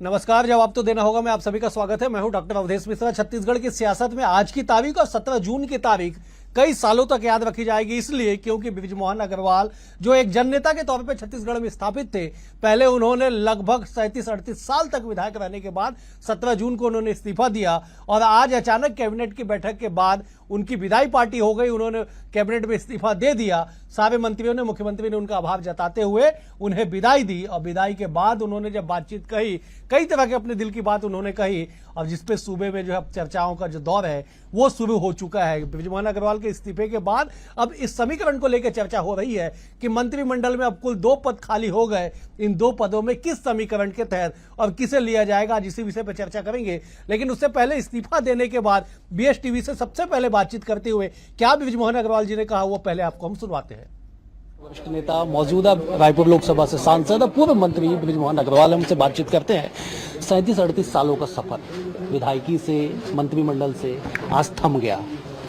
नमस्कार, जवाब तो देना होगा। मैं आप सभी का स्वागत है। मैं हूं डॉक्टर अवधेश मिश्रा। छत्तीसगढ़ की सियासत में आज की तारीख और 17 जून की तारीख कई सालों तक याद रखी जाएगी, इसलिए क्योंकि बृजमोहन अग्रवाल जो एक जननेता के तौर पे छत्तीसगढ़ में स्थापित थे, पहले उन्होंने लगभग 37-38 साल तक विधायक रहने के बाद 17 जून को उन्होंने इस्तीफा दिया और आज अचानक कैबिनेट की बैठक के बाद उनकी विदाई पार्टी हो गई। उन्होंने कैबिनेट में इस्तीफा दे दिया। सारे मंत्रियों ने, मुख्यमंत्री ने उनका आभार जताते हुए उन्हें विदाई दी और विदाई के बाद उन्होंने जब बातचीत कही, कई तरह के अपने दिल की बात उन्होंने कही और जिसपे सूबे में जो है चर्चाओं का जो दौर है वो शुरू हो चुका है। बृजमोहन अग्रवाल के इस्तीफे के बाद अब इस समीकरण को लेकर चर्चा हो रही है कि मंत्रिमंडल में अब कुल 2 पद खाली हो गए। इन 2 पदों में किस समीकरण के तहत और किसे लिया जाएगा, आज इसी विषय पर चर्चा करेंगे। लेकिन उससे पहले इस्तीफा देने के बाद BSTV से सबसे पहले बातचीत करते हुए क्या बृजमोहन अग्रवाल जी ने कहा, वो पहले आपको हम सुनवाते हैं। वरिष्ठ नेता, मौजूदा रायपुर लोकसभा से सांसद, पूर्व मंत्री बृजमोहन अग्रवाल हमसे बातचीत करते हैं। 37-38 सालों का सफर विधायकी से, मंत्रिमंडल से आज थम गया,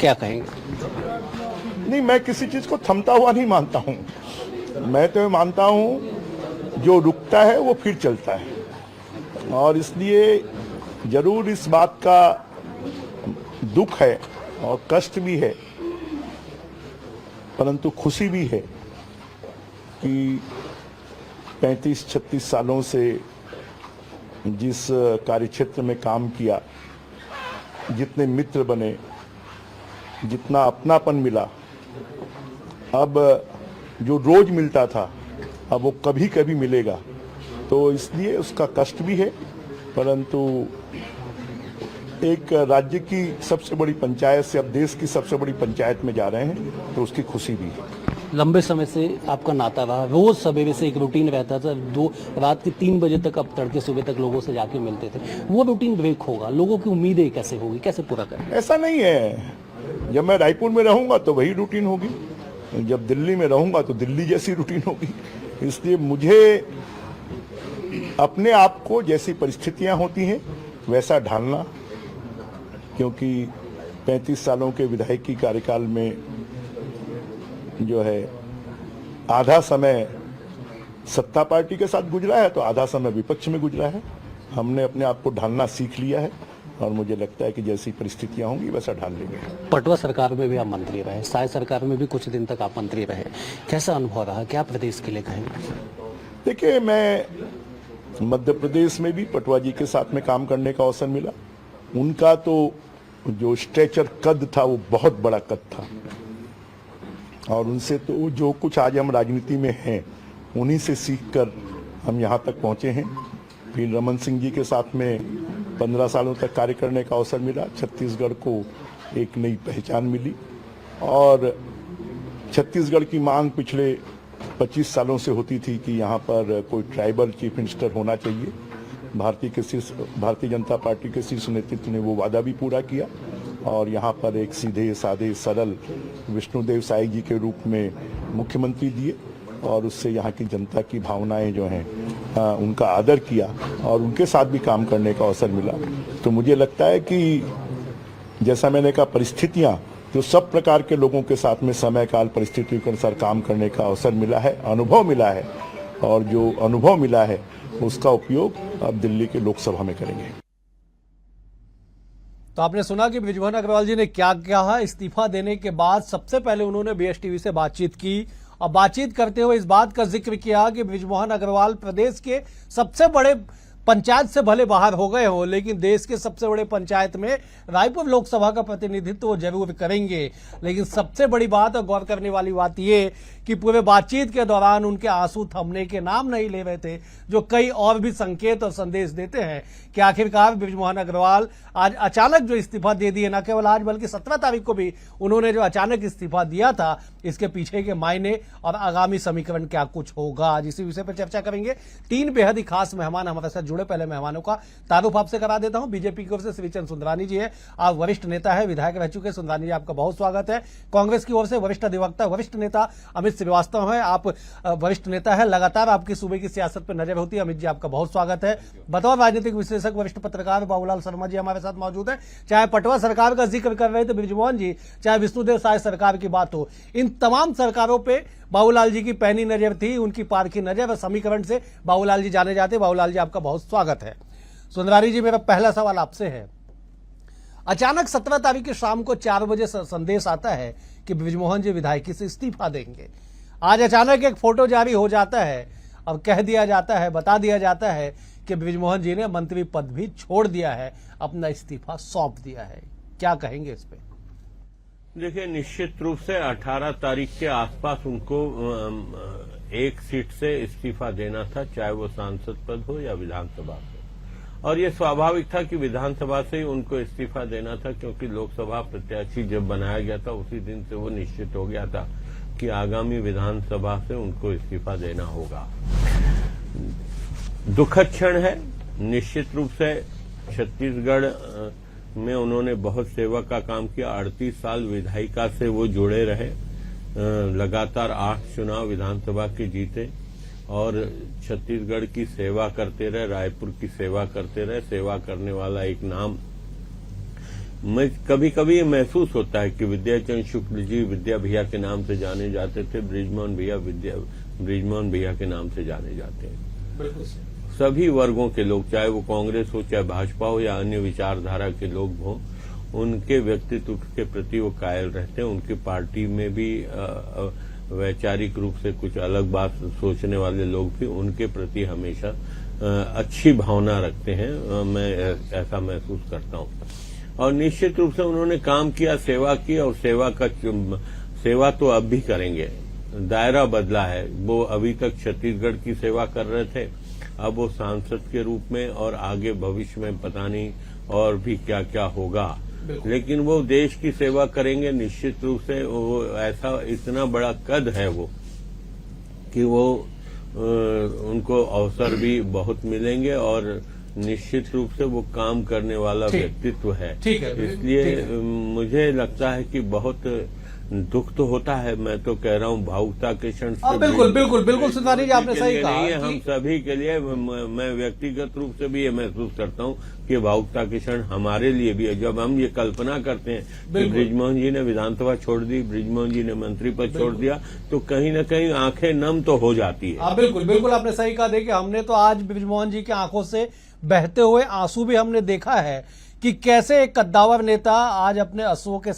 क्या कहेंगे? नहीं, मैं किसी चीज को थमता हुआ नहीं मानता हूँ। मैं तो मानता हूँ जो रुकता है वो फिर चलता है, और इसलिए जरूर इस बात का दुख है और कष्ट भी है, परंतु खुशी भी है कि 35-36 सालों से जिस कार्यक्षेत्र में काम किया, जितने मित्र बने, जितना अपनापन मिला, अब जो रोज मिलता था अब वो कभी कभी मिलेगा। तो इसलिए उसका कष्ट भी है, परंतु एक राज्य की सबसे बड़ी पंचायत से अब देश की सबसे बड़ी पंचायत में जा रहे हैं, तो उसकी खुशी भी है। लंबे समय से आपका नाता रहा, रोज सवेरे से एक रूटीन रहता था, रात के 3 बजे तक, अब तड़के सुबह तक लोगों से जाके मिलते थे। वो रूटीन ब्रेक होगा, लोगों की उम्मीदें कैसे होगी, कैसे पूरा करें? ऐसा नहीं है। जब मैं रायपुर में रहूंगा तो वही रूटीन होगी, जब दिल्ली में रहूंगा तो दिल्ली जैसी रूटीन होगी। इसलिए मुझे अपने आप को जैसी परिस्थितियां होती हैं वैसा ढालना, क्योंकि 35 सालों के विधायकी कार्यकाल में जो है आधा समय सत्ता पार्टी के साथ गुजरा है तो आधा समय विपक्ष में गुजरा है। हमने अपने आप को ढालना सीख लिया है और मुझे लगता है कि जैसी परिस्थितियां होंगी वैसा ढाल लेंगे। पटवा सरकार में भी आप मंत्री रहे, साय सरकार में भी कुछ दिन तक आप मंत्री रहे, कैसा अनुभव रहा, क्या प्रदेश के लिए कहेंगे? देखिए, मैं मध्य प्रदेश में भी पटवा जी के साथ में काम करने का अवसर मिला। उनका तो जो स्ट्रेचर कद था वो बहुत बड़ा कद था, और उनसे तो जो कुछ आज हम राजनीति में हैं उन्हीं से सीखकर हम यहाँ तक पहुँचे हैं। फिर रमन सिंह जी के साथ में 15 सालों तक कार्य करने का अवसर मिला। छत्तीसगढ़ को एक नई पहचान मिली, और छत्तीसगढ़ की मांग पिछले 25 सालों से होती थी कि यहाँ पर कोई ट्राइबल चीफ मिनिस्टर होना चाहिए। भारतीय जनता पार्टी के शीर्ष नेतृत्व ने वो वादा भी पूरा किया, और यहाँ पर एक सीधे साधे सरल विष्णुदेव साय जी के रूप में मुख्यमंत्री दिए, और उससे यहाँ की जनता की भावनाएं जो हैं उनका आदर किया, और उनके साथ भी काम करने का अवसर मिला। तो मुझे लगता है कि जैसा मैंने कहा, परिस्थितियाँ, जो सब प्रकार के लोगों के साथ में समय काल परिस्थितियों के अनुसार काम करने का अवसर मिला है, अनुभव मिला है, और जो अनुभव मिला है उसका उपयोग अब दिल्ली के लोकसभा में करेंगे। तो आपने सुना कि बृजमोहन अग्रवाल जी ने क्या कहा। इस्तीफा देने के बाद सबसे पहले उन्होंने BSTV से बातचीत की और बातचीत करते हुए इस बात का जिक्र किया कि बृजमोहन अग्रवाल प्रदेश के सबसे बड़े पंचायत से भले बाहर हो गए हो, लेकिन देश के सबसे बड़े पंचायत में रायपुर लोकसभा का प्रतिनिधित्व वो जरूर करेंगे। लेकिन सबसे बड़ी बात और गौर करने वाली बात ये कि पूरे बातचीत के दौरान उनके आंसू थमने के नाम नहीं ले रहे थे, जो कई और भी संकेत और संदेश देते हैं कि आखिरकार बृजमोहन अग्रवाल आज अचानक जो इस्तीफा दे दिए, न केवल आज बल्कि 17 तारीख को भी उन्होंने जो अचानक इस्तीफा दिया था, इसके पीछे के मायने और आगामी समीकरण क्या कुछ होगा, आज इसी विषय पर चर्चा करेंगे। 3 बेहद ही खास मेहमान हमारे साथ जुड़े। पहले मेहमानों का तारुफ आपसे करा देता हूं। बीजेपी की ओर से श्रीचंद सुंदरानी जी है, आप वरिष्ठ नेता है, विधायक रह चुके। सुंदरानी जी, आपका बहुत स्वागत है। कांग्रेस की ओर से वरिष्ठ अधिवक्ता, वरिष्ठ नेता अमित श्रीवास्तव है, आप वरिष्ठ नेता है, लगातार आपकी सूबे की सियासत पर नजर होती है। अमित जी, आपका बहुत स्वागत है। बतौर राजनीतिक विश्लेषक वरिष्ठ पत्रकार बाबूलाल शर्मा जी हमारे साथ मौजूद है। चाहे पटवा सरकार का जिक्र कर रहे थे बृजमोहन जी, चाहे विष्णुदेव साय सरकार की बात हो, इन तमाम सरकारों पे बाबूलाल जी की पैनी नजर थी, उनकी पारखी नजर और समीकरण से बाबूलाल जी जाने जाते। बाबूलाल जी, आपका बहुत स्वागत है। सुंदरारी जी, मेरा पहला सवाल आपसे है। अचानक 17 तारीख की शाम को 4 बजे संदेश आता है कि बृजमोहन जी विधायकी से इस्तीफा देंगे। आज अचानक एक फोटो जारी हो जाता है, अब कह दिया जाता है, बता दिया जाता है कि बृजमोहन जी ने मंत्री पद भी छोड़ दिया है, अपना इस्तीफा सौंप दिया है। क्या कहेंगे इस पे? देखिए, निश्चित रूप से 18 तारीख के आसपास उनको एक सीट से इस्तीफा देना था, चाहे वो सांसद पद हो या विधानसभा से। और ये स्वाभाविक था कि विधानसभा से ही उनको इस्तीफा देना था, क्योंकि लोकसभा प्रत्याशी जब बनाया गया था उसी दिन से वो निश्चित हो गया था कि आगामी विधानसभा से उनको इस्तीफा देना होगा। दुखद क्षण है। निश्चित रूप से छत्तीसगढ़ में उन्होंने बहुत सेवा का काम किया। 38 साल विधायिका से वो जुड़े रहे, लगातार 8 चुनाव विधानसभा के जीते और छत्तीसगढ़ की सेवा करते रहे, रायपुर की सेवा करते रहे। सेवा करने वाला एक नाम मैं कभी कभी महसूस होता है कि विद्याचंद्र शुक्ल जी विद्या भैया के नाम से जाने जाते थे, बृजमोहन भैया के नाम से जाने जाते हैं। बिल्कुल सभी वर्गों के लोग, चाहे वो कांग्रेस हो, चाहे भाजपा हो या अन्य विचारधारा के लोग हों, उनके व्यक्तित्व के प्रति वो कायल रहते हैं। उनकी पार्टी में भी वैचारिक रूप से कुछ अलग बात सोचने वाले लोग भी उनके प्रति हमेशा अच्छी भावना रखते हैं, मैं ऐसा महसूस करता हूं। और निश्चित रूप से उन्होंने काम किया, सेवा की, और सेवा तो अब भी करेंगे। दायरा बदला है। वो अभी तक छत्तीसगढ़ की सेवा कर रहे थे, अब वो सांसद के रूप में, और आगे भविष्य में पता नहीं और भी क्या क्या होगा, लेकिन वो देश की सेवा करेंगे। निश्चित रूप से वो ऐसा इतना बड़ा कद है वो कि वो उनको अवसर भी बहुत मिलेंगे और निश्चित रूप से वो काम करने वाला व्यक्तित्व है। इसलिए मुझे लगता है कि बहुत दुख तो होता है। मैं तो कह रहा हूँ भावुकता के क्षण से बिल्कुल सुंदरारी जी, आपने सही कहा। नहीं है, हम सभी के लिए, मैं व्यक्तिगत रूप से भी ये महसूस करता हूँ कि भावुकता के क्षण हमारे लिए भी है। जब हम ये कल्पना करते हैं कि बृजमोहन जी ने विधानसभा छोड़ दी, बृजमोहन जी ने मंत्री पद छोड़ दिया, तो कहीं न कहीं आंखें नम तो हो जाती है। बिल्कुल आपने सही कहा। देखिए, हमने तो आज बृजमोहन जी की आंखों से बहते हुए आंसू भी हमने देखा है कि कैसे एक कद्दावर नेता आज अपने आंसुओं के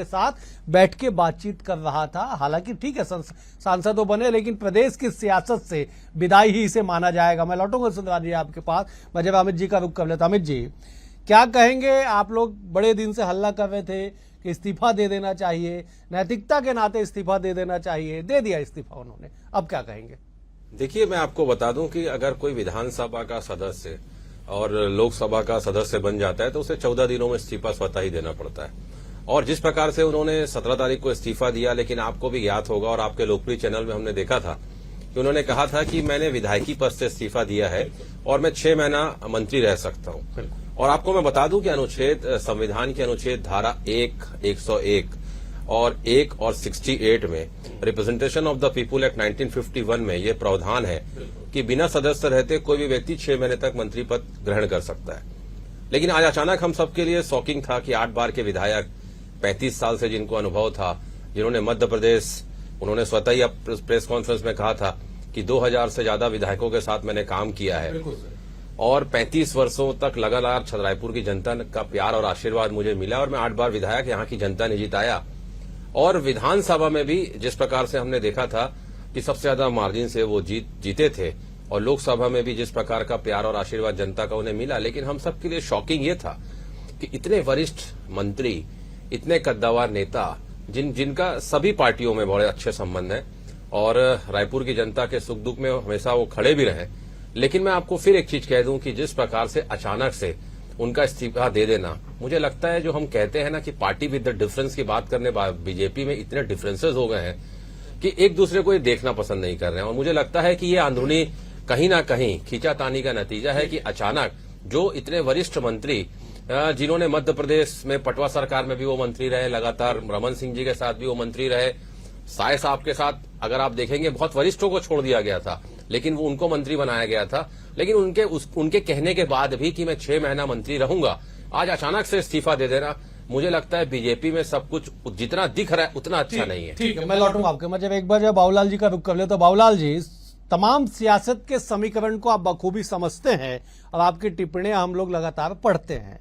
साथ बैठ के बातचीत कर रहा था। हालांकि ठीक है, सांसदों बने, लेकिन प्रदेश की सियासत से विदाई ही इसे माना जाएगा। मैं लौटूंगा सुंदरारी जी आपके पास, मैं जब अमित जी का रुख कर लेता। अमित जी, क्या कहेंगे? आप लोग बड़े दिन से हल्ला कर रहे थे कि इस्तीफा दे देना चाहिए, नैतिकता के नाते इस्तीफा दे देना चाहिए, दे दिया इस्तीफा उन्होंने, अब क्या कहेंगे? देखिए, मैं आपको बता दूं कि अगर कोई विधानसभा का सदस्य और लोकसभा का सदस्य बन जाता है तो उसे 14 दिनों में इस्तीफा स्वतः ही देना पड़ता है। और जिस प्रकार से उन्होंने 17 तारीख को इस्तीफा दिया, लेकिन आपको भी ज्ञात होगा और आपके लोकप्रिय चैनल में हमने देखा था कि उन्होंने कहा था कि मैंने विधायकी पद से इस्तीफा दिया है और मैं 6 महीना मंत्री रह सकता हूं। और आपको मैं बता दूं कि संविधान के अनुच्छेद धारा 1, 101 और 1 और 68 में representation of the people act 1951 में ये प्रावधान है कि बिना सदस्य रहते कोई भी व्यक्ति 6 महीने तक मंत्री पद ग्रहण कर सकता है। लेकिन आज अचानक हम सबके लिए शॉकिंग था कि 8 बार के विधायक, 35 साल से जिनको अनुभव था, जिन्होंने मध्य प्रदेश, उन्होंने स्वतः ही प्रेस कॉन्फ्रेंस में कहा था कि 2000 से ज्यादा विधायकों के साथ मैंने काम किया है और 35 वर्षों तक लगातार रायपुर की जनता का प्यार और आशीर्वाद मुझे मिला और मैं 8 बार विधायक यहाँ की जनता ने जिताया। और विधानसभा में भी जिस प्रकार से हमने देखा था कि सबसे ज्यादा मार्जिन से वो जीते थे और लोकसभा में भी जिस प्रकार का प्यार और आशीर्वाद जनता का उन्हें मिला। लेकिन हम सबके लिए शॉकिंग ये था कि इतने वरिष्ठ मंत्री, इतने कद्दावर नेता, जिनका सभी पार्टियों में बड़े अच्छे संबंध है और रायपुर की जनता के सुख दुख में हमेशा वो खड़े भी रहे। लेकिन मैं आपको फिर एक चीज कह दूं कि जिस प्रकार से अचानक से उनका इस्तीफा दे देना, मुझे लगता है जो हम कहते हैं ना कि पार्टी विद द डिफरेंस की बात करने, बीजेपी में इतने डिफरेंसेस हो गए हैं कि एक दूसरे को ये देखना पसंद नहीं कर रहे हैं। और मुझे लगता है कि ये अंदरूनी कहीं ना कहीं खींचातानी का नतीजा है कि अचानक जो इतने वरिष्ठ मंत्री, जिन्होंने मध्य प्रदेश में पटवा सरकार में भी वो मंत्री रहे, लगातार रमन सिंह जी के साथ भी वो मंत्री रहे, साय साहब के साथ अगर आप देखेंगे बहुत वरिष्ठों को छोड़ दिया गया था लेकिन वो उनको मंत्री बनाया गया था। लेकिन उनके कहने के बाद भी कि मैं 6 महीना मंत्री रहूंगा, आज अचानक से इस्तीफा दे देना, मुझे लगता है बीजेपी में सब कुछ जितना दिख रहा है उतना अच्छा नहीं है। ठीक है, मैं लौटूंगा आपके। मैं जब एक बार जब बाबूलाल जी का रुख कर ले, तो बाबूलाल जी, तमाम सियासत के समीकरण को आप बखूबी समझते हैं और आपकी टिप्पणियां हम लोग लगातार पढ़ते हैं।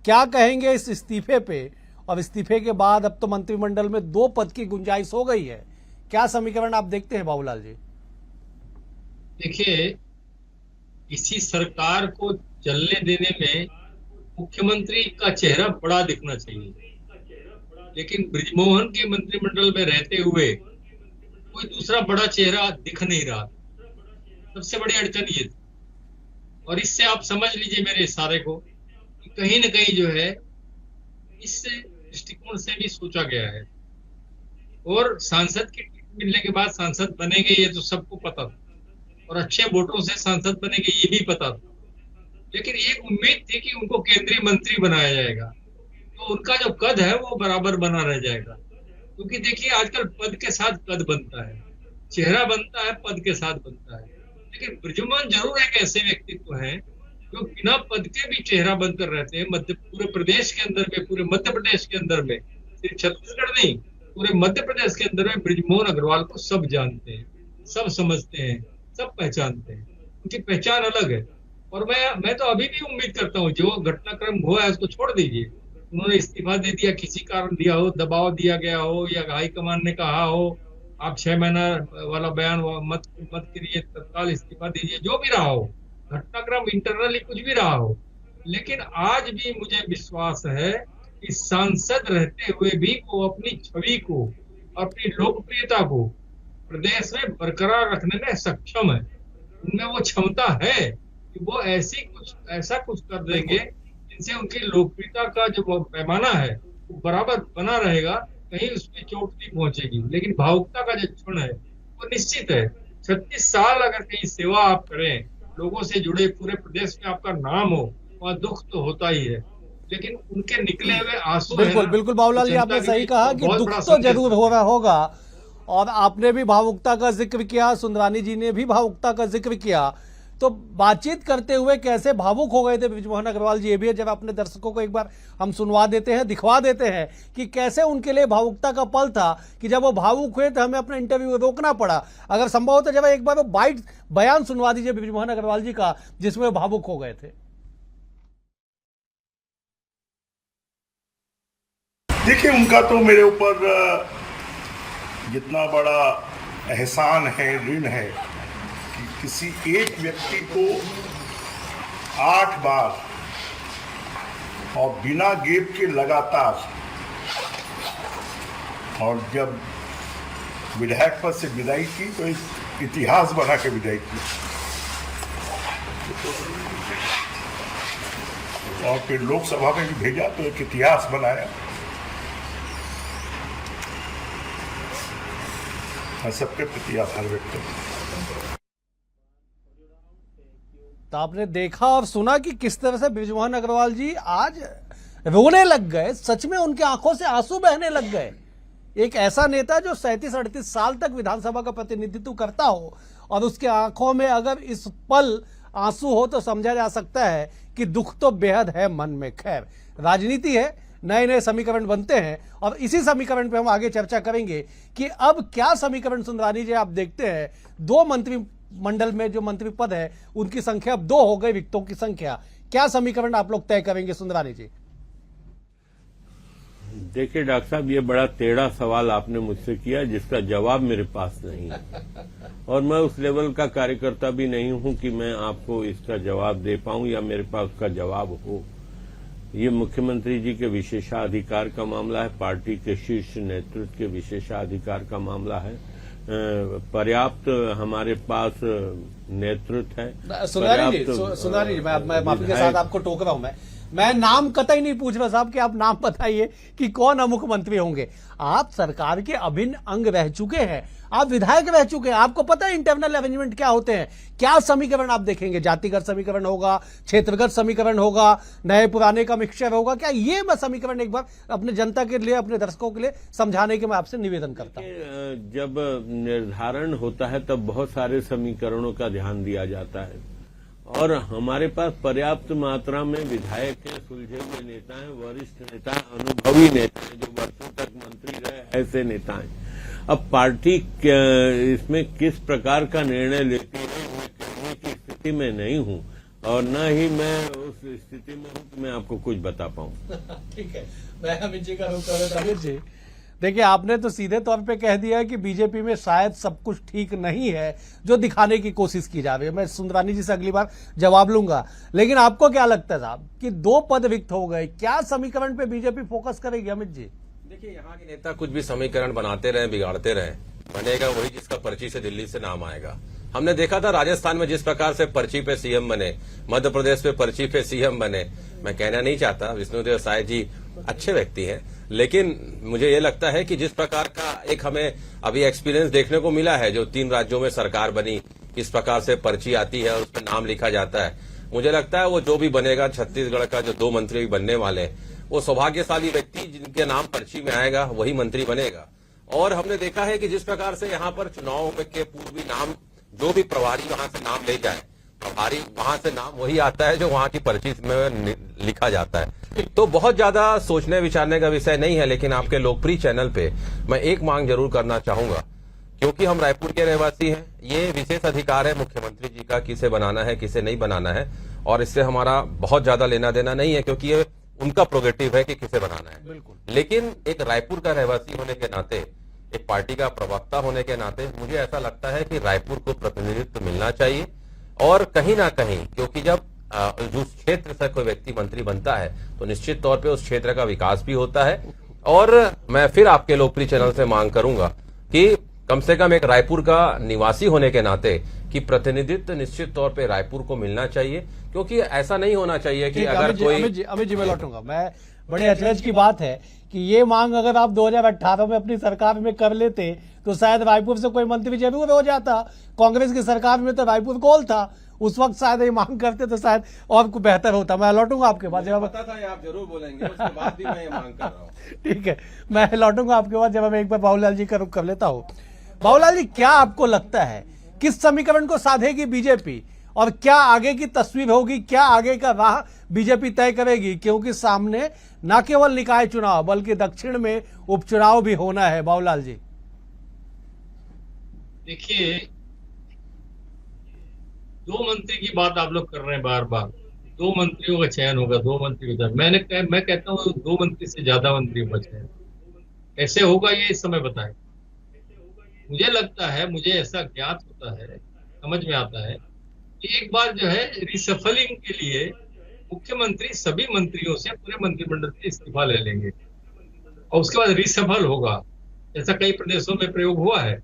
क्या कहेंगे इस इस्तीफे पे? और इस्तीफे के बाद अब तो मंत्रिमंडल में 2 पद की गुंजाइश हो गई है। क्या समीकरण आप देखते हैं बाबूलाल जी? देखिए, इसी सरकार को चलने देने में मुख्यमंत्री का चेहरा बड़ा दिखना चाहिए, लेकिन बृजमोहन के मंत्रिमंडल में रहते हुए कोई दूसरा बड़ा चेहरा दिख नहीं रहा। सबसे बड़ी अड़चन ये थी, और इससे आप समझ लीजिए मेरे इशारे को कि कहीं न कहीं जो है इस दृष्टिकोण से भी सोचा गया है। और सांसद की टिकट मिलने के बाद सांसद बनेंगे ये तो सबको पता था, और अच्छे वोटों से सांसद बनेंगे ये भी पता था, लेकिन एक उम्मीद थी कि उनको केंद्रीय मंत्री बनाया जाएगा तो उनका जो कद है वो बराबर बना रह जाएगा। क्योंकि देखिए, आजकल पद के साथ कद बनता है, चेहरा बनता है, पद के साथ बनता है। लेकिन बृजमोहन जरूर एक ऐसे व्यक्तित्व हैं जो बिना पद के भी चेहरा बनकर रहते हैं। पूरे प्रदेश के अंदर में, पूरे मध्य प्रदेश के अंदर में, सिर्फ छत्तीसगढ़ नहीं, पूरे मध्य प्रदेश के अंदर में बृजमोहन अग्रवाल को सब जानते हैं, सब समझते हैं, सब पहचानते हैं। उनकी पहचान अलग है। और मैं तो अभी भी उम्मीद करता हूँ, जो घटनाक्रम हुआ है उसको छोड़ दीजिए। उन्होंने इस्तीफा दे दिया, किसी कारण दिया हो, दबाव दिया गया हो, या हाईकमान ने कहा हो आप 6 महीना वाला बयान मत करिए, तत्काल इस्तीफा दीजिए, जो भी रहा हो, घटनाक्रम इंटरनली कुछ भी रहा हो, लेकिन आज भी मुझे विश्वास है कि सांसद रहते हुए भी वो अपनी छवि को, अपनी लोकप्रियता को प्रदेश में बरकरार रखने में सक्षम है। उनमें वो क्षमता है कि वो ऐसा कुछ कर देंगे जिनसे उनकी लोकप्रियता का जो पैमाना है वो बराबर बना रहेगा, कहीं उसमें चोट नहीं पहुंचेगी। लेकिन भावुकता का जो क्षण है वो निश्चित है। 36 साल अगर कहीं सेवा आप करें, लोगों से जुड़े, पूरे प्रदेश में आपका नाम हो, वहाँ दुख तो होता ही है, लेकिन उनके निकले हुए आंसू बिल्कुल बाबूलाल जी, आपने सही कहा कि दुख तो जरूर हो रहा होगा। और आपने भी भावुकता का जिक्र किया, सुंदरानी जी ने भी भावुकता का जिक्र किया। तो बातचीत करते हुए कैसे भावुक हो गए थे बृजमोहन अग्रवाल जी, ये भी जब अपने दर्शकों को एक बार हम सुनवा देते हैं, दिखवा देते हैं कि कैसे उनके लिए भावुकता का पल था कि जब वो भावुक हुए तो हमें अपना इंटरव्यू रोकना पड़ा। अगर संभव हो तो जब एक बार वो बाइट बयान सुनवा दीजिए बृजमोहन अग्रवाल जी का, जिसमें वो भावुक हो गए थे। देखिए, उनका तो मेरे ऊपर जितना बड़ा एहसान है, ऋण है कि किसी एक व्यक्ति को 8 बार और बिना गैप के लगातार, और जब विधायक पद से विदाई की तो एक इतिहास बना के विदाई की, और फिर लोकसभा में भी भेजा तो एक इतिहास बनाया। मैं सबके प्रति आभार व्यक्त करता। तो आपने देखा और सुना कि किस तरह से बृजमोहन अग्रवाल जी आज रोने लग गए, सच में उनकी आंखों से आंसू बहने लग गए। एक ऐसा नेता जो 37-38 साल तक विधानसभा का प्रतिनिधित्व करता हो और उसके आंखों में अगर इस पल आंसू हो तो समझा जा सकता है कि दुख तो बेहद है मन में। खैर, राजनीति है, नए नए समीकरण बनते हैं और इसी समीकरण पे हम आगे चर्चा करेंगे कि अब क्या समीकरण सुंदरानी जी आप देखते हैं। 2 मंत्रिमंडल में जो मंत्री पद है उनकी संख्या अब 2 हो गई, रिक्तों की संख्या। क्या समीकरण आप लोग तय करेंगे सुंदरानी जी? देखिए डॉक्टर साहब, ये बड़ा टेढ़ा सवाल आपने मुझसे किया जिसका जवाब मेरे पास नहीं है, और मैं उस लेवल का कार्यकर्ता भी नहीं हूं कि मैं आपको इसका जवाब दे पाऊं या मेरे पास उसका जवाब हो। ये मुख्यमंत्री जी के विशेषाधिकार का मामला है, पार्टी के शीर्ष नेतृत्व के विशेषाधिकार का मामला है। पर्याप्त हमारे पास नेतृत्व है। सुंदरानी जी, मैं माफी के साथ आपको टोक रहा हूं। मैं नाम कतई नहीं पूछ रहा साहब कि आप नाम बताइए कि कौन मुख्यमंत्री होंगे। आप सरकार के अभिन्न अंग रह चुके हैं, आप विधायक रह चुके हैं, आपको पता है इंटरनल अरेंजमेंट क्या होते हैं। क्या समीकरण आप देखेंगे? जातिगत समीकरण होगा, क्षेत्रगत समीकरण होगा, नए पुराने का मिक्सचर होगा? क्या ये मैं समीकरण एक बार अपने जनता के लिए, अपने दर्शकों के लिए समझाने के मैं आपसे निवेदन करता हूं। जब निर्धारण होता है तब बहुत सारे समीकरणों का ध्यान दिया जाता है, और हमारे पास पर्याप्त मात्रा में विधायक हैं, सुलझे हुए नेता हैं, वरिष्ठ नेता हैं, अनुभवी नेता हैं, जो वर्षों तक मंत्री रहे, ऐसे नेता हैं। अब पार्टी इसमें किस प्रकार का निर्णय लेती है मैं कहने की स्थिति में नहीं हूं और न ही मैं उस स्थिति में हूं कि मैं आपको कुछ बता पाऊं। ठीक है, मैं अमित जी का रुख कर रहा था। अमित जी, देखिए आपने तो सीधे तौर पे कह दिया है कि बीजेपी में शायद सब कुछ ठीक नहीं है जो दिखाने की कोशिश की जा रही है। मैं सुंदरानी जी से अगली बार जवाब लूंगा, लेकिन आपको क्या लगता है साहब कि 2 पद रिक्त हो गए, क्या समीकरण पे बीजेपी फोकस करेगी? अमित जी, देखिए, यहाँ के नेता कुछ भी समीकरण बनाते रहे, बिगाड़ते रहे, बनेगा वही जिसका पर्ची से दिल्ली से नाम आएगा। हमने देखा था राजस्थान में जिस प्रकार से पर्ची पे सीएम बने, मध्य प्रदेश पे पर्ची पे सीएम बने। मैं कहना नहीं चाहता, विष्णुदेव साय जी अच्छे व्यक्ति हैं, लेकिन मुझे ये लगता है कि जिस प्रकार का एक हमें अभी एक्सपीरियंस देखने को मिला है, जो 3 राज्यों में सरकार बनी, किस प्रकार से पर्ची आती है और उस पर नाम लिखा जाता है, मुझे लगता है वो जो भी बनेगा, छत्तीसगढ़ का जो 2 मंत्री बनने वाले, वो सौभाग्यशाली व्यक्ति जिनके नाम पर्ची में आएगा वही मंत्री बनेगा। और हमने देखा है कि जिस प्रकार से यहाँ पर चुनाव के पूर्व भी नाम, जो भी प्रभारी वहां से नाम ले जाए, प्रभारी वहां से नाम वही आता है जो वहां की पर्ची में लिखा जाता है। तो बहुत ज्यादा सोचने विचारने का विषय नहीं है, लेकिन आपके लोकप्रिय चैनल पे मैं एक मांग जरूर करना चाहूंगा, क्योंकि हम रायपुर के रहवासी हैं, ये विशेष अधिकार है मुख्यमंत्री जी का किसे बनाना है किसे नहीं बनाना है, और इससे हमारा बहुत ज्यादा लेना देना नहीं है, क्योंकि ये उनका प्रोगेटिव है कि किसे बनाना है। बिल्कुल। लेकिन एक रायपुर का रहवासी होने के नाते, एक पार्टी का प्रवक्ता होने के नाते मुझे ऐसा लगता है कि रायपुर को प्रतिनिधित्व मिलना चाहिए। और कहीं ना कहीं, क्योंकि जब जिस क्षेत्र से कोई व्यक्ति मंत्री बनता है तो निश्चित तौर पे उस क्षेत्र का विकास भी होता है। और मैं फिर आपके लोकप्रिय चैनल से मांग करूंगा कि कम से कम एक रायपुर का निवासी होने के नाते कि प्रतिनिधित्व निश्चित तौर पे रायपुर को मिलना चाहिए, क्योंकि ऐसा नहीं होना चाहिए कि अगर कोई अमित जी मैं लौटूंगा। मैं बड़े अचरज की बात है कि ये मांग अगर आप 2018 में अपनी सरकार में कर लेते तो शायद रायपुर से कोई मंत्री जरूर हो जाता। कांग्रेस की सरकार में तो रायपुर गोल था, उस वक्त शायद ये मांग करते तो शायद और कुछ बेहतर होता। मैं लौटूंगा आपके पास जब पता था आप जरूर बोलेंगे, उसके बाद भी मैं ये मांग कर रहा हूँ। ठीक है, मैं लौटूंगा आपके पास जब मैं एक बार बाबूलाल जी का रुख कर लेता हूँ। बाबूलाल जी, क्या आपको लगता है किस समीकरण को साधेगी बीजेपी और क्या आगे की तस्वीर होगी, क्या आगे का राह बीजेपी तय करेगी? क्योंकि सामने न केवल निकाय चुनाव बल्कि दक्षिण में उपचुनाव भी होना है। बाबूलाल जी, देखिए, 2 मंत्री की बात आप लोग कर रहे हैं बार बार। 2 मंत्रियों का चयन होगा, 2 मंत्री का चयन। मैं कहता हूँ 2 मंत्री से ज्यादा मंत्रियों का चयन कैसे होगा ये इस समय बताएं। मुझे लगता है, मुझे ऐसा ज्ञात होता है, समझ में आता है कि एक बार जो है रिसफलिंग के लिए मुख्यमंत्री सभी मंत्रियों से, पूरे मंत्रिमंडल से इस्तीफा ले लेंगे और उसके बाद रिसफल होगा, जैसा कई प्रदेशों में प्रयोग हुआ है।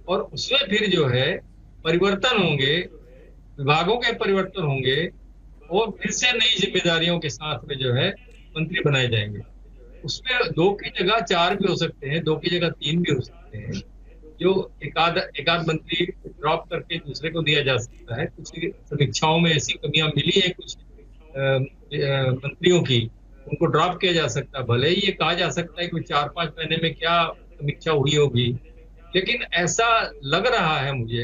और उसमें फिर जो है परिवर्तन होंगे, विभागों के परिवर्तन होंगे और फिर से नई जिम्मेदारियों के साथ में जो है मंत्री बनाए जाएंगे। उसमें 2 की जगह 4 भी हो सकते हैं, 2 की जगह 3 भी हो सकते हैं। जो एकाध मंत्री ड्रॉप करके दूसरे को दिया जा सकता है। कुछ समीक्षाओं में ऐसी कमियां मिली है कुछ मंत्रियों की, उनको ड्रॉप किया जा सकता है। भले ही ये कहा जा सकता है कि 4-5 महीने में क्या समीक्षा हुई होगी, लेकिन ऐसा लग रहा है मुझे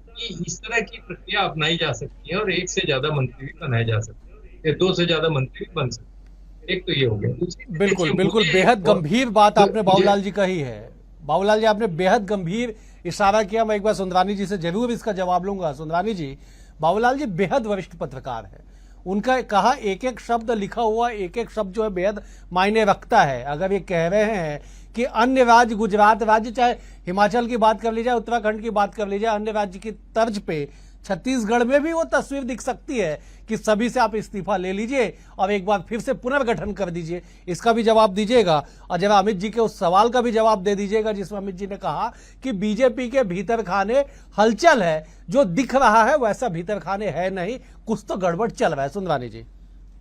कि इस तरह की प्रक्रिया अपनाई जा सकती है और 1 से ज्यादा मंत्री भी बनाए जा सकते हैं, 2 से ज्यादा मंत्री भी बन सकते हैं। एक तो ये हो गया। बिल्कुल बिल्कुल, बेहद गंभीर बात आपने बाबूलाल जी कही है। बाबूलाल जी, आपने बेहद गंभीर इशारा किया। मैं एक बार सुंदरानी जी से जरूर इसका जवाब लूंगा। सुंदरानी जी, बाबूलाल जी बेहद वरिष्ठ पत्रकार है, उनका कहा एक एक शब्द लिखा हुआ, एक एक शब्द जो है बेहद मायने रखता है। अगर ये कह रहे हैं कि अन्य राज्य, गुजरात राज्य, चाहे हिमाचल की बात कर ली जाए, उत्तराखंड की बात कर ली जाए, अन्य राज्य की तर्ज पे छत्तीसगढ़ में भी वो तस्वीर दिख सकती है कि सभी से आप इस्तीफा ले लीजिए और एक बार फिर से पुनर्गठन कर दीजिए। इसका भी जवाब दीजिएगा और जरा अमित जी के उस सवाल का भी जवाब दे दीजिएगा जिसमें अमित जी ने कहा कि बीजेपी के भीतर खाने हलचल है, जो दिख रहा है वैसा भीतर खाने है नहीं, कुछ तो गड़बड़ चल रहा है। सुंदरानी जी,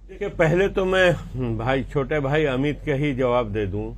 देखिए, पहले तो मैं छोटे भाई अमित के ही जवाब दे दूं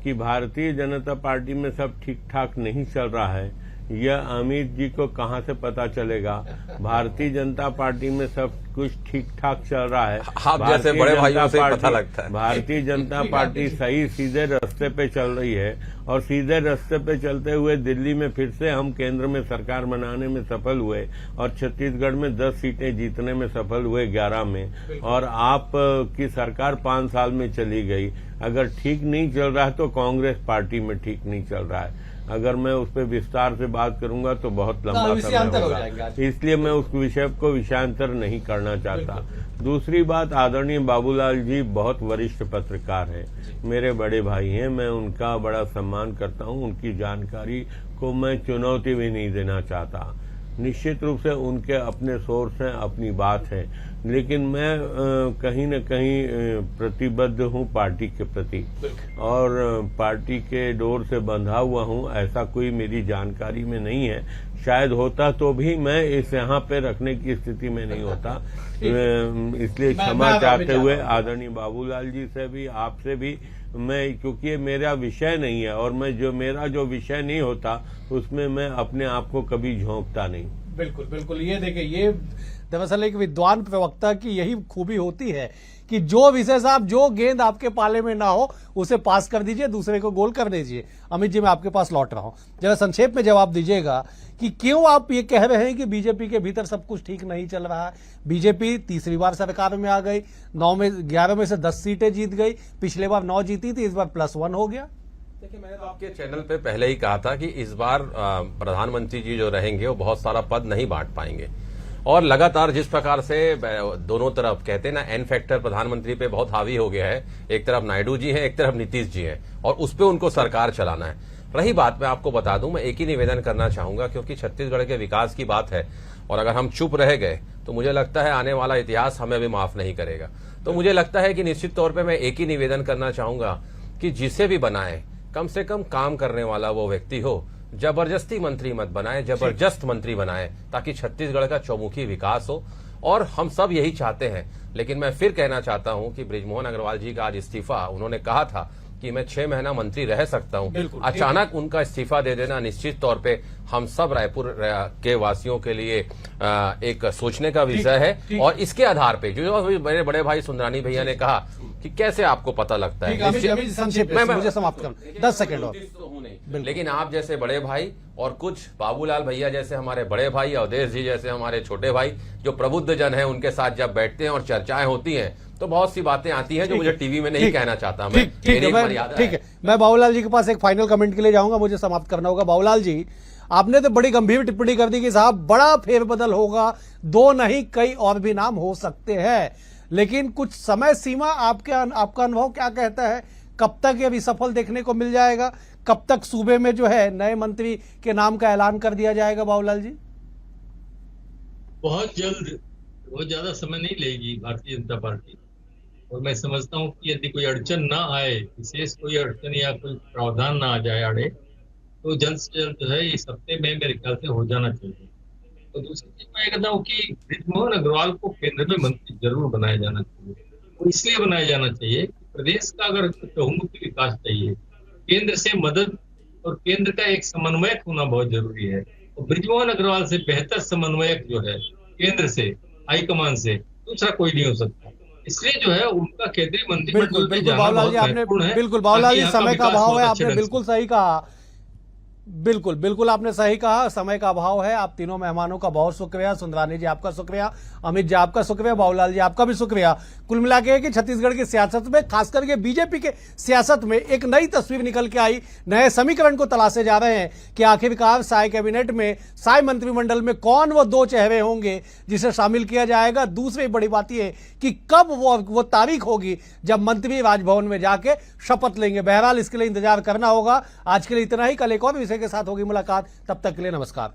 कि भारतीय जनता पार्टी में सब ठीक ठाक नहीं चल रहा है। यह अमित जी को कहां से पता चलेगा? भारतीय जनता पार्टी में सब कुछ ठीक ठाक चल रहा है। आप जैसे बड़े भाइयों से पता लगता है। भारतीय जनता पार्टी सही सीधे रास्ते पे चल रही है और सीधे रास्ते पे चलते हुए दिल्ली में फिर से हम केंद्र में सरकार बनाने में सफल हुए और छत्तीसगढ़ में 10 सीटें जीतने में सफल हुए 11 में, और आप की सरकार 5 साल में चली गई। अगर ठीक नहीं चल रहा है तो कांग्रेस पार्टी में ठीक नहीं चल रहा है। अगर मैं उस पर विस्तार से बात करूंगा तो बहुत लंबा विषयांतर समय हो होगा, जाएंगे आज। इसलिए मैं उस विषय को विषयांतर नहीं करना चाहता। दूसरी बात, आदरणीय बाबूलाल जी बहुत वरिष्ठ पत्रकार हैं, मेरे बड़े भाई हैं, मैं उनका बड़ा सम्मान करता हूं, उनकी जानकारी को मैं चुनौती भी नहीं देना चाहता। निश्चित रूप से उनके अपने सोर्स हैं, अपनी बात है, लेकिन मैं कहीं न कहीं प्रतिबद्ध हूं पार्टी के प्रति और पार्टी के डोर से बंधा हुआ हूं। ऐसा कोई मेरी जानकारी में नहीं है, शायद होता तो भी मैं इस यहाँ पे रखने की स्थिति में नहीं होता। इसलिए क्षमा चाहते हुए आदरणीय बाबूलाल जी से भी, आपसे भी, मैं, क्योंकि ये मेरा विषय नहीं है और मेरा जो विषय नहीं होता उसमें मैं अपने आप को कभी झोंकता नहीं। बिल्कुल बिल्कुल, ये देखिए, ये दरअसल एक विद्वान प्रवक्ता की यही खूबी होती है कि जो विषय साहब, जो गेंद आपके पाले में ना हो उसे पास कर दीजिए, दूसरे को गोल कर दीजिए। अमित जी, मैं आपके पास लौट रहा हूं, जरा संक्षेप में जवाब दीजिएगा कि क्यों आप ये कह रहे हैं कि बीजेपी के भीतर सब कुछ ठीक नहीं चल रहा है। बीजेपी तीसरी बार सरकार में आ गई, 11 में से 10 सीटें जीत गई, पिछले बार 9 जीती थी, इस बार +1 हो गया। देखिए, मैंने तो आपके चैनल पे पहले ही कहा था कि इस बार प्रधानमंत्री जी जो रहेंगे वो बहुत सारा पद नहीं बांट पाएंगे और लगातार जिस प्रकार से दोनों तरफ कहते हैं ना, एन फैक्टर प्रधानमंत्री पे बहुत हावी हो गया है। एक तरफ नायडू जी हैं, एक तरफ नीतीश जी हैं और उस पे उनको सरकार चलाना है। रही बात, मैं आपको बता दूं, मैं एक ही निवेदन करना चाहूंगा, क्योंकि छत्तीसगढ़ के विकास की बात है और अगर हम चुप रह गए तो मुझे लगता है आने वाला इतिहास हमें भी माफ नहीं करेगा। तो मुझे लगता है कि निश्चित तौर पर मैं एक ही निवेदन करना चाहूंगा कि जिसे भी बनाए कम से कम काम करने वाला वो व्यक्ति हो, जबरदस्ती मंत्री मत बनाए, जबरदस्त मंत्री बनाए, ताकि छत्तीसगढ़ का चौमुखी विकास हो और हम सब यही चाहते हैं। लेकिन मैं फिर कहना चाहता हूं कि बृजमोहन अग्रवाल जी का आज इस्तीफा, उन्होंने कहा था कि मैं 6 महीना मंत्री रह सकता हूं, अचानक उनका इस्तीफा दे देना निश्चित तौर पे हम सब रायपुर के वासियों के लिए एक सोचने का विषय है। और इसके आधार पे जो मेरे बड़े भाई सुंदरानी भैया ने कहा कि कैसे आपको पता लगता है, संक्षेप में मुझे समाप्त कर 10 सेकंड और। लेकिन आप जैसे बड़े भाई और कुछ बाबूलाल भैया जैसे हमारे बड़े भाई, अवधेश जी जैसे हमारे छोटे भाई, जो प्रबुद्ध जन है, उनके साथ जब बैठते हैं और चर्चाएं होती हैं तो बहुत सी बातें आती हैं जो मुझे टीवी में नहीं कहना चाहता मैं। ठीक है, मैं बाबूलाल जी के पास एक फाइनल कमेंट के लिए जाऊंगा, मुझे समाप्त करना होगा। बाबूलाल जी, आपने तो बड़ी गंभीर टिप्पणी कर दी कि साहब बड़ा फेरबदल होगा, 2 नहीं कई और भी नाम हो सकते हैं, लेकिन कुछ समय सीमा आपका अनुभव क्या कहता है, कब तक ये भी सफल देखने को मिल जाएगा? कब तक सूबे में जो है नए मंत्री के नाम का ऐलान कर दिया जाएगा बाबूलाल जी? बहुत जल्द, बहुत ज्यादा समय नहीं लेगी भारतीय जनता पार्टी। और मैं समझता हूँ कि यदि कोई अड़चन ना आए, विशेष कोई अड़चन या कोई प्रावधान ना आ जाए आड़े, तो जल्द से जल्द जो है इस हफ्ते में मेरे ख्याल से हो जाना चाहिए। और दूसरी चीज मैं कहता हूँ कि बृजमोहन अग्रवाल को केंद्र में मंत्री जरूर बनाया जाना चाहिए। और इसलिए बनाया जाना चाहिए कि प्रदेश का अगर बहुमुखी विकास चाहिए, केंद्र से मदद और केंद्र का एक समन्वयक होना बहुत जरूरी है। और बृजमोहन अग्रवाल से बेहतर समन्वयक जो है केंद्र से, हाईकमान से, दूसरा कोई नहीं हो सकता। इसलिए जो है उनका केंद्रीय मंत्रिमंडल में जाना बहुत महत्वपूर्ण है। बिल्कुल बाबूलाल जी, समय का अभाव है, आपने बिल्कुल सही कहा। बिल्कुल आपने सही कहा, समय का अभाव है। आप तीनों मेहमानों का बहुत शुक्रिया। सुंदरानी जी आपका शुक्रिया, अमित जी आपका शुक्रिया, बाबूलाल जी आपका भी शुक्रिया। कुल मिला के कि छत्तीसगढ़ की सियासत में, खास करके बीजेपी के सियासत में एक नई तस्वीर निकल के आई, नए समीकरण को तलाशे जा रहे हैं कि आखिरकार साय कैबिनेट में, साय मंत्रिमंडल में कौन वो 2 चेहरे होंगे जिसे शामिल किया जाएगा। दूसरी बड़ी बात यह कि कब वो तारीख होगी जब मंत्री राजभवन में जाके शपथ लेंगे। बहरहाल इसके लिए इंतजार करना होगा। आज के लिए इतना ही, कल एक और विषय के साथ होगी मुलाकात, तब तक के लिए नमस्कार।